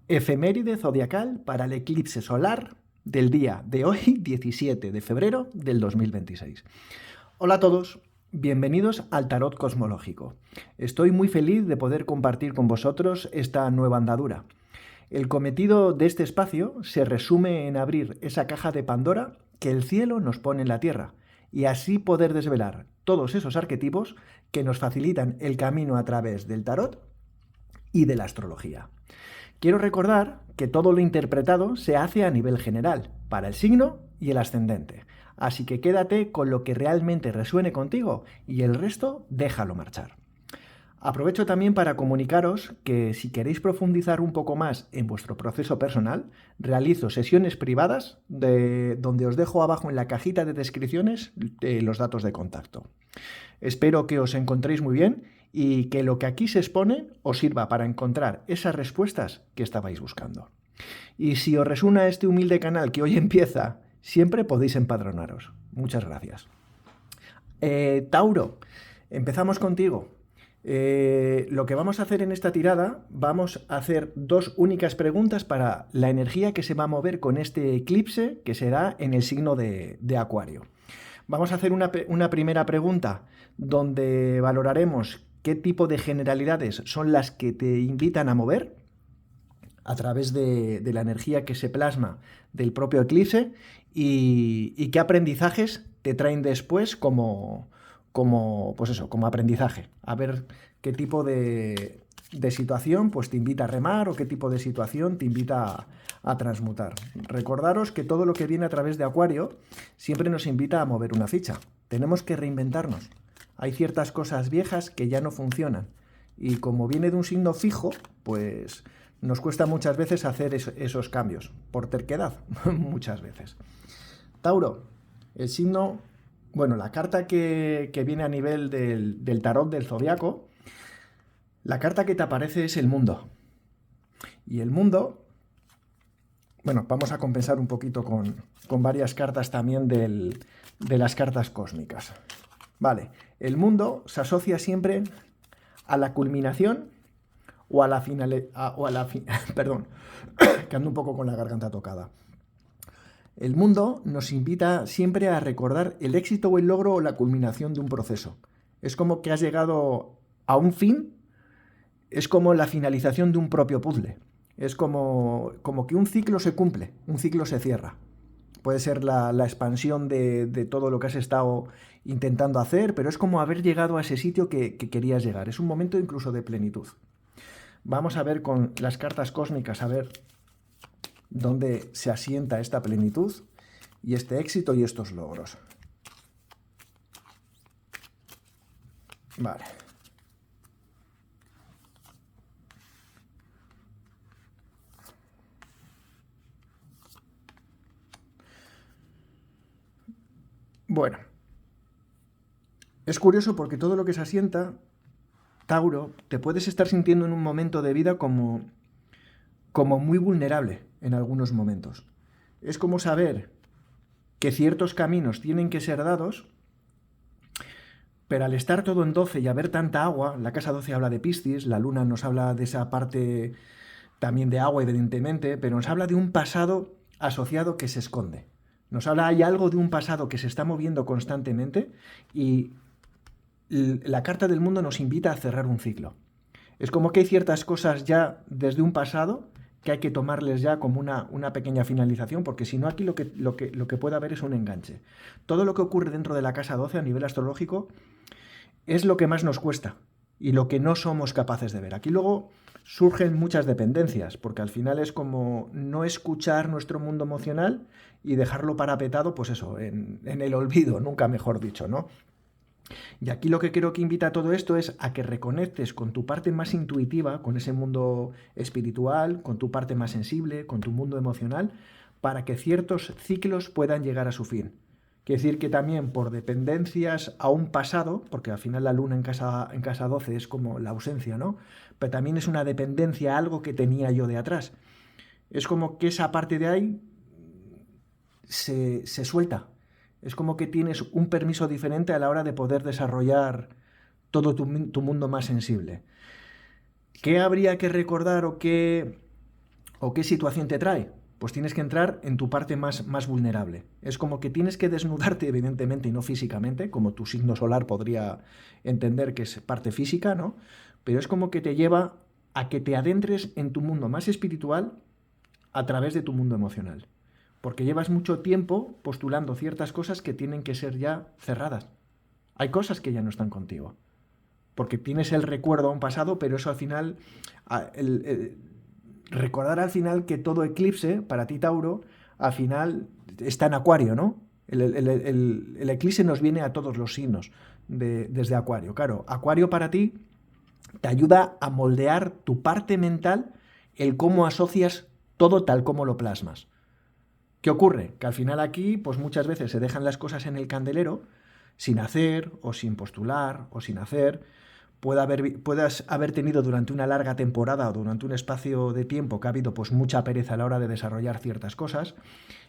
Efeméride zodiacal para el eclipse solar del día de hoy, 17 de febrero del 2026. Hola a todos, bienvenidos al Tarot Cosmológico. Estoy muy feliz de poder compartir con vosotros esta nueva andadura. El cometido de este espacio se resume en abrir esa caja de Pandora que el cielo nos pone en la Tierra y así poder desvelar todos esos arquetipos que nos facilitan el camino a través del tarot y de la astrología. Quiero recordar que todo lo interpretado se hace a nivel general, para el signo y el ascendente. Así que quédate con lo que realmente resuene contigo y el resto déjalo marchar. Aprovecho también para comunicaros que si queréis profundizar un poco más en vuestro proceso personal, realizo sesiones privadas donde os dejo abajo en la cajita de descripciones los datos de contacto. Espero que os encontréis muy bien y que lo que aquí se expone os sirva para encontrar esas respuestas que estabais buscando. Y si os resuena este humilde canal que hoy empieza, siempre podéis empadronaros. Muchas gracias. Tauro, empezamos contigo. Lo que vamos a hacer en esta tirada, vamos a hacer dos únicas preguntas para la energía que se va a mover con este eclipse que se da en el signo de Acuario. Vamos a hacer una primera pregunta donde valoraremos qué tipo de generalidades son las que te invitan a mover a través de la energía que se plasma del propio eclipse y qué aprendizajes te traen después pues eso, como aprendizaje. A ver qué tipo de situación pues, te invita a remar o qué tipo de situación te invita a transmutar. Recordaros que todo lo que viene a través de Acuario siempre nos invita a mover una ficha. Tenemos que reinventarnos. Hay ciertas cosas viejas que ya no funcionan. Y como viene de un signo fijo, pues nos cuesta muchas veces hacer esos cambios. Por terquedad, muchas veces. Tauro, el signo... Bueno, la carta que viene a nivel del tarot del zodiaco, la carta que te aparece es el mundo. Y el mundo, bueno, vamos a compensar un poquito con varias cartas también de las cartas cósmicas. Vale, el mundo se asocia siempre a la culminación o a la final, perdón, que ando un poco con la garganta tocada. El mundo nos invita siempre a recordar el éxito o el logro o la culminación de un proceso. Es como que has llegado a un fin, es como la finalización de un propio puzzle. Es como que un ciclo se cumple, un ciclo se cierra. Puede ser la expansión de todo lo que has estado intentando hacer, pero es como haber llegado a ese sitio que querías llegar. Es un momento incluso de plenitud. Vamos a ver con las cartas cósmicas, a ver dónde se asienta esta plenitud y este éxito y estos logros. Vale. Bueno. Es curioso porque todo lo que se asienta, Tauro, te puedes estar sintiendo en un momento de vida como muy vulnerable en algunos momentos. Es como saber que ciertos caminos tienen que ser dados, pero al estar todo en 12 y haber tanta agua, la casa 12 habla de Piscis, la luna nos habla de esa parte también de agua evidentemente, pero nos habla de un pasado asociado que se esconde. Nos habla, hay algo de un pasado que se está moviendo constantemente y la carta del mundo nos invita a cerrar un ciclo. Es como que hay ciertas cosas ya desde un pasado que hay que tomarles ya como una pequeña finalización, porque si no aquí lo que puede haber es un enganche. Todo lo que ocurre dentro de la casa 12 a nivel astrológico es lo que más nos cuesta y lo que no somos capaces de ver. Aquí luego surgen muchas dependencias, porque al final es como no escuchar nuestro mundo emocional y dejarlo parapetado, pues eso, en el olvido, nunca mejor dicho, ¿no? Y aquí lo que creo que invita a todo esto es a que reconectes con tu parte más intuitiva, con ese mundo espiritual, con tu parte más sensible, con tu mundo emocional, para que ciertos ciclos puedan llegar a su fin. Quiere decir que también por dependencias a un pasado, porque al final la luna en casa 12 es como la ausencia, ¿no? Pero también es una dependencia a algo que tenía yo de atrás. Es como que esa parte de ahí se suelta. Es como que tienes un permiso diferente a la hora de poder desarrollar todo tu mundo más sensible. ¿Qué habría que recordar o qué ¿O qué situación te trae? Pues tienes que entrar en tu parte más vulnerable. Es como que tienes que desnudarte, evidentemente, y no físicamente, como tu signo solar podría entender que es parte física, ¿no? Pero es como que te lleva a que te adentres en tu mundo más espiritual a través de tu mundo emocional. Porque llevas mucho tiempo postulando ciertas cosas que tienen que ser ya cerradas. Hay cosas que ya no están contigo. Porque tienes el recuerdo a un pasado, pero eso al final... recordar al final que todo eclipse, para ti Tauro, al final está en Acuario, ¿no? El eclipse nos viene a todos los signos desde Acuario. Claro, Acuario para ti te ayuda a moldear tu parte mental, el cómo asocias todo tal como lo plasmas. ¿Qué ocurre? Que al final aquí, pues muchas veces se dejan las cosas en el candelero, sin hacer, o sin postular, o sin hacer. Puedas haber tenido durante una larga temporada o durante un espacio de tiempo que ha habido pues mucha pereza a la hora de desarrollar ciertas cosas,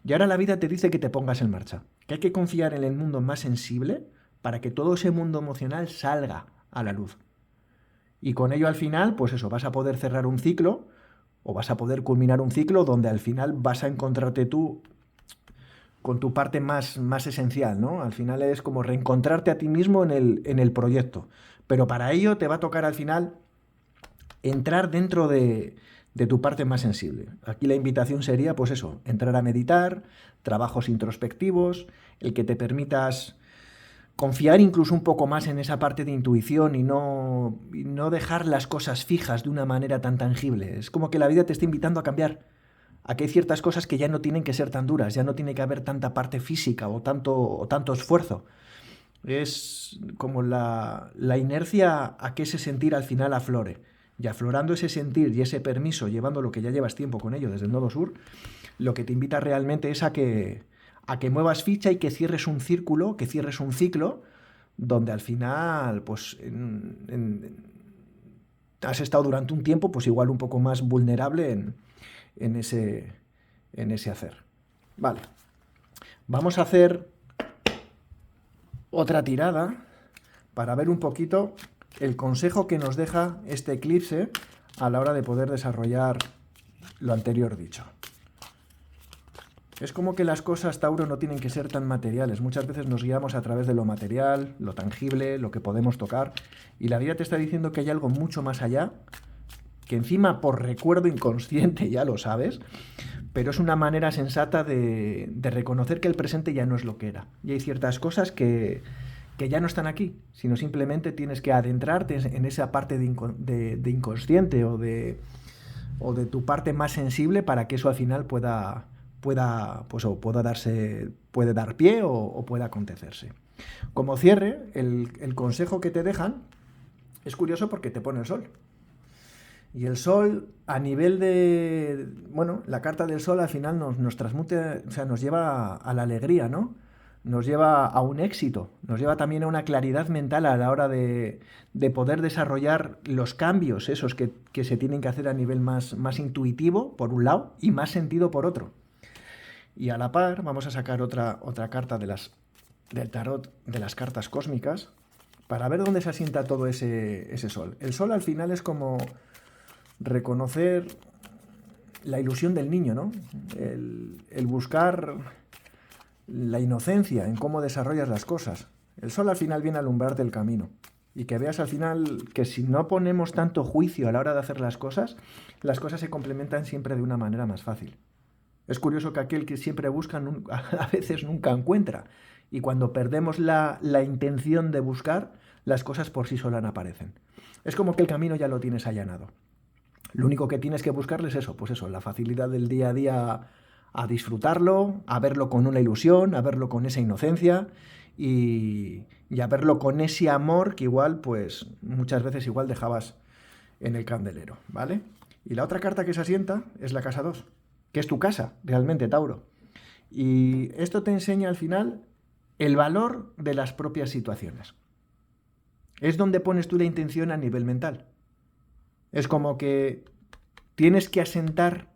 y ahora la vida te dice que te pongas en marcha, que hay que confiar en el mundo más sensible para que todo ese mundo emocional salga a la luz. Y con ello al final, pues eso, vas a poder cerrar un ciclo o vas a poder culminar un ciclo donde al final vas a encontrarte tú con tu parte más esencial, ¿no? Al final es como reencontrarte a ti mismo en el proyecto. Pero para ello te va a tocar al final entrar dentro de tu parte más sensible. Aquí la invitación sería, pues eso, entrar a meditar, trabajos introspectivos, el que te permitas confiar incluso un poco más en esa parte de intuición y no dejar las cosas fijas de una manera tan tangible. Es como que la vida te está invitando a cambiar. A que hay ciertas cosas que ya no tienen que ser tan duras, ya no tiene que haber tanta parte física o tanto esfuerzo. Es como la inercia a que ese sentir al final aflore. Y aflorando ese sentir y ese permiso, llevando lo que ya llevas tiempo con ello desde el nodo sur, lo que te invita realmente es a que muevas ficha y que cierres un círculo, que cierres un ciclo, donde al final, pues, has estado durante un tiempo, pues igual un poco más vulnerable en ese hacer. Vale. Vamos a hacer otra tirada para ver un poquito el consejo que nos deja este eclipse a la hora de poder desarrollar lo anterior dicho. Es como que las cosas, Tauro, no tienen que ser tan materiales. Muchas veces nos guiamos a través de lo material, lo tangible, lo que podemos tocar, y la vida te está diciendo que hay algo mucho más allá, que encima por recuerdo inconsciente ya lo sabes, pero es una manera sensata de reconocer que el presente ya no es lo que era. Y hay ciertas cosas que ya no están aquí, sino simplemente tienes que adentrarte en esa parte de inconsciente o de tu parte más sensible para que eso al final pueda dar pie o pueda acontecerse. Como cierre, el consejo que te dejan es curioso porque te pone el sol. Y el sol, a nivel de... Bueno, la carta del sol al final nos transmute, o sea, nos lleva a la alegría, ¿no? Nos lleva a un éxito, nos lleva también a una claridad mental a la hora de poder desarrollar los cambios, esos que se tienen que hacer a nivel más intuitivo, por un lado, y más sentido por otro. Y a la par vamos a sacar otra carta del tarot de las cartas cósmicas para ver dónde se asienta todo ese sol. El sol al final es como reconocer la ilusión del niño, ¿no? El buscar la inocencia en cómo desarrollas las cosas. El sol al final viene a alumbrarte el camino. Y que veas al final que si no ponemos tanto juicio a la hora de hacer las cosas se complementan siempre de una manera más fácil. Es curioso que aquel que siempre busca a veces nunca encuentra. Y cuando perdemos la intención de buscar, las cosas por sí solas aparecen. Es como que el camino ya lo tienes allanado. Lo único que tienes que buscarle es eso, pues eso, la facilidad del día a día a disfrutarlo, a verlo con una ilusión, a verlo con esa inocencia y a verlo con ese amor que igual, pues muchas veces igual dejabas en el candelero, ¿vale? Y la otra carta que se asienta es la casa 2, que es tu casa, realmente, Tauro. Y esto te enseña al final el valor de las propias situaciones. Es donde pones tú la intención a nivel mental. Es como que tienes que asentar,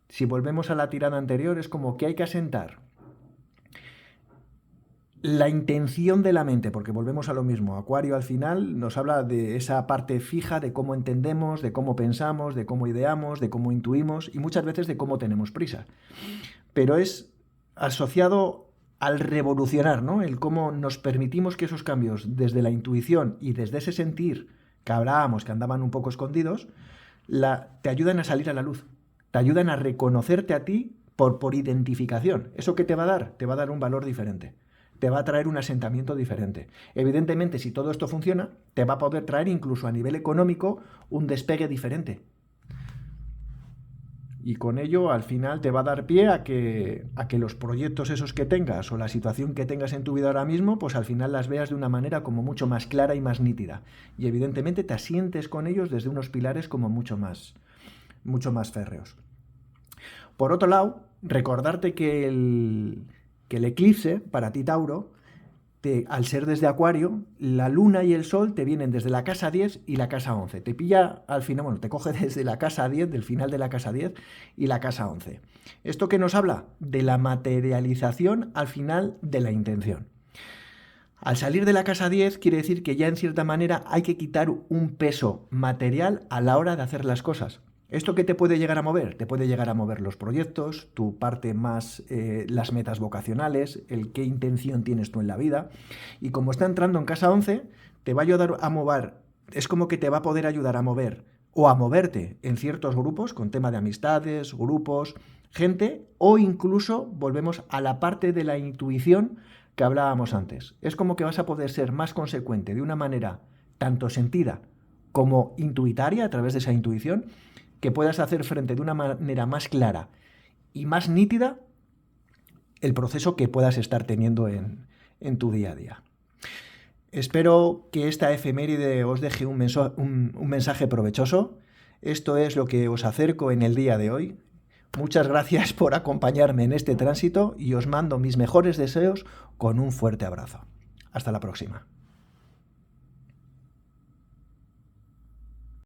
si volvemos a la tirada anterior, es como que hay que asentar La intención de la mente, porque volvemos a lo mismo. Acuario al final nos habla de esa parte fija, de cómo entendemos, de cómo pensamos, de cómo ideamos, de cómo intuimos y muchas veces de cómo tenemos prisa. Pero es asociado al revolucionar, ¿no? El cómo nos permitimos que esos cambios desde la intuición y desde ese sentir que hablábamos, que andaban un poco escondidos, te ayudan a salir a la luz, te ayudan a reconocerte a ti por identificación. ¿Eso qué te va a dar? Te va a dar un valor diferente. Te va a traer un asentamiento diferente. Evidentemente, si todo esto funciona, te va a poder traer incluso a nivel económico un despegue diferente. Y con ello, al final, te va a dar pie a que los proyectos esos que tengas o la situación que tengas en tu vida ahora mismo, pues al final las veas de una manera como mucho más clara y más nítida. Y evidentemente te asientes con ellos desde unos pilares como mucho más férreos. Por otro lado, recordarte que el eclipse, para ti Tauro, al ser desde Acuario, la Luna y el Sol te vienen desde la casa 10 y la casa 11. Te pilla al final, bueno, te coge desde la casa 10, del final de la casa 10 y la casa 11. ¿Esto qué nos habla? De la materialización al final de la intención. Al salir de la casa 10 quiere decir que ya en cierta manera hay que quitar un peso material a la hora de hacer las cosas. ¿Esto qué te puede llegar a mover? Te puede llegar a mover los proyectos, tu parte más, las metas vocacionales, el qué intención tienes tú en la vida. Y como está entrando en casa 11, te va a ayudar a mover, es como que te va a poder ayudar a mover o a moverte en ciertos grupos, con tema de amistades, grupos, gente, o incluso volvemos a la parte de la intuición que hablábamos antes. Es como que vas a poder ser más consecuente de una manera tanto sentida como intuitaria a través de esa intuición, que puedas hacer frente de una manera más clara y más nítida el proceso que puedas estar teniendo en tu día a día. Espero que esta efeméride os deje un mensaje provechoso. Esto es lo que os acerco en el día de hoy. Muchas gracias por acompañarme en este tránsito y os mando mis mejores deseos con un fuerte abrazo. Hasta la próxima.